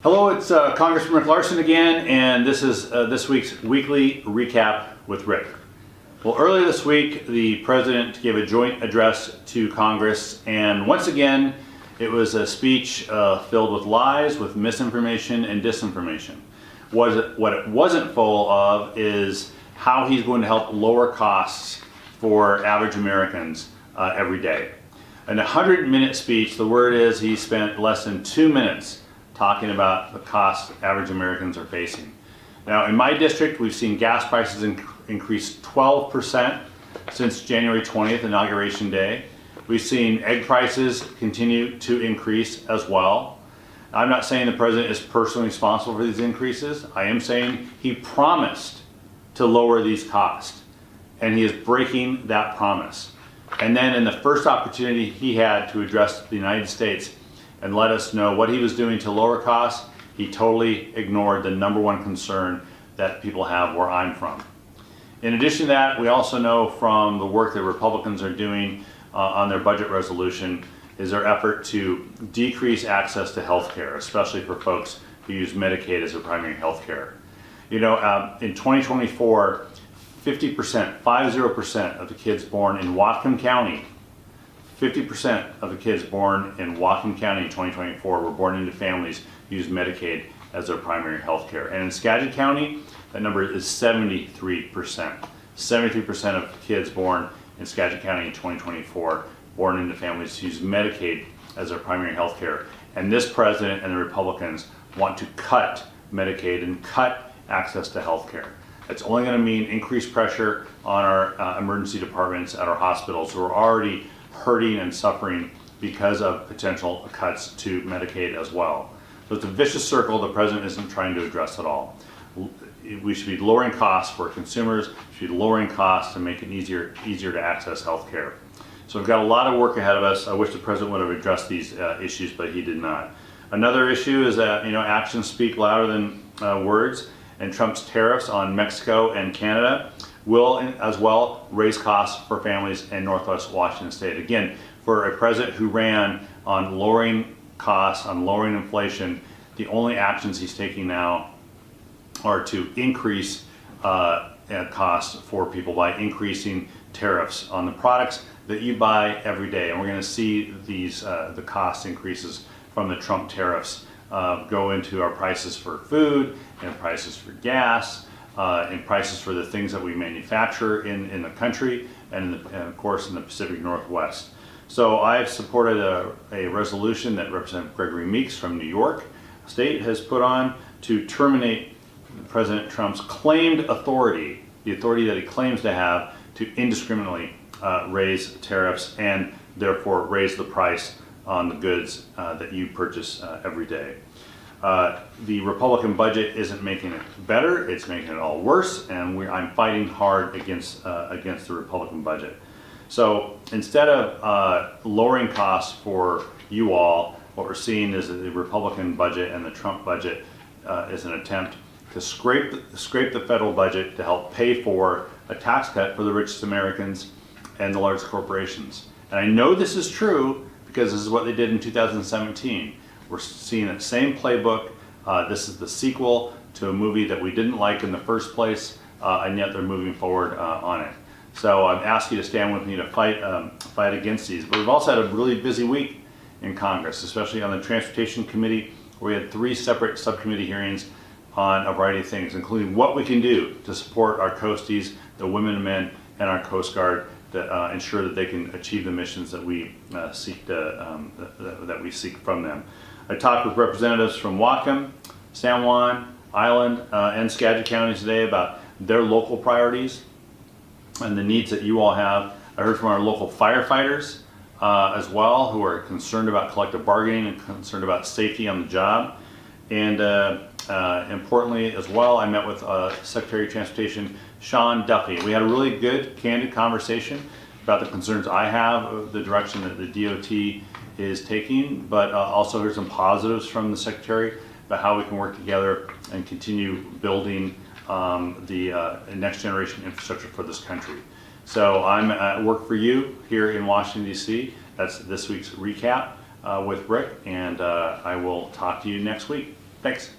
Hello, it's Congressman Rick Larsen again, and this is this week's weekly recap with Rick. Well, earlier this week, the President gave a joint address to Congress, and once again, it was a speech filled with lies, with misinformation and disinformation. What it wasn't full of is how he's going to help lower costs for average Americans every day. In a 100-minute speech, the word is he spent less than 2 minutes talking about the costs average Americans are facing. Now, in my district, we've seen gas prices increase 12% since January 20th, Inauguration Day. We've seen egg prices continue to increase as well. I'm not saying the President is personally responsible for these increases. I am saying he promised to lower these costs, and he is breaking that promise. And then in the first opportunity he had to address the United States and let us know what he was doing to lower costs, he totally ignored the number one concern that people have where I'm from. In addition to that, we also know from the work that Republicans are doing on their budget resolution is their effort to decrease access to health care, especially for folks who use Medicaid as their primary health care. You know, in 2024, 50% of the kids born in Whatcom County, 50% of the kids born in Whatcom County in 2024 were born into families who use Medicaid as their primary health care. And in Skagit County, that number is 73%. 73% of kids born in Skagit County in 2024 born into families who use Medicaid as their primary health care. And this President and the Republicans want to cut Medicaid and cut access to health care. It's only going to mean increased pressure on our emergency departments at our hospitals who are already hurting and suffering because of potential cuts to Medicaid as well. So it's a vicious circle the President isn't trying to address at all. We should be lowering costs for consumers, we should be lowering costs to make it easier to access health care. So we've got a lot of work ahead of us. I wish the President would have addressed these issues, but he did not. Another issue is that actions speak louder than words, and Trump's tariffs on Mexico and Canada will as well raise costs for families in Northwest Washington State. Again, for a president who ran on lowering costs, on lowering inflation, the only actions he's taking now are to increase costs for people by increasing tariffs on the products that you buy every day. And we're going to see these the cost increases from the Trump tariffs go into our prices for food and prices for gas and prices for the things that we manufacture in the country and of course in the Pacific Northwest. So I've supported a resolution that Representative Gregory Meeks from New York State has put on to terminate President Trump's claimed authority, the authority that he claims to have to indiscriminately raise tariffs and therefore raise the price on the goods that you purchase every day. The Republican budget isn't making it better, it's making it all worse, and I'm fighting hard against the Republican budget. So instead of lowering costs for you all, what we're seeing is that the Republican budget and the Trump budget is an attempt to scrape the federal budget to help pay for a tax cut for the richest Americans and the largest corporations. And I know this is true because this is what they did in 2017. We're seeing that same playbook. This is the sequel to a movie that we didn't like in the first place, and yet they're moving forward on it. So I'm asking you to stand with me to fight against these. But we've also had a really busy week in Congress, especially on the Transportation Committee, where we had 3 separate subcommittee hearings on a variety of things, including what we can do to support our coasties, the women and men, and our Coast Guard to ensure that they can achieve the missions that we seek from them. I talked with representatives from Whatcom, San Juan, Island, and Skagit counties today about their local priorities and the needs that you all have. I heard from our local firefighters as well, who are concerned about collective bargaining and concerned about safety on the job. And importantly as well, I met with Secretary of Transportation Sean Duffy. We had a really good, candid conversation about the concerns I have, the direction that the DOT is taking, but also here's some positives from the Secretary about how we can work together and continue building the next generation infrastructure for this country. So I'm at work for you here in Washington, D.C. That's this week's recap with Rick, and I will talk to you next week. Thanks.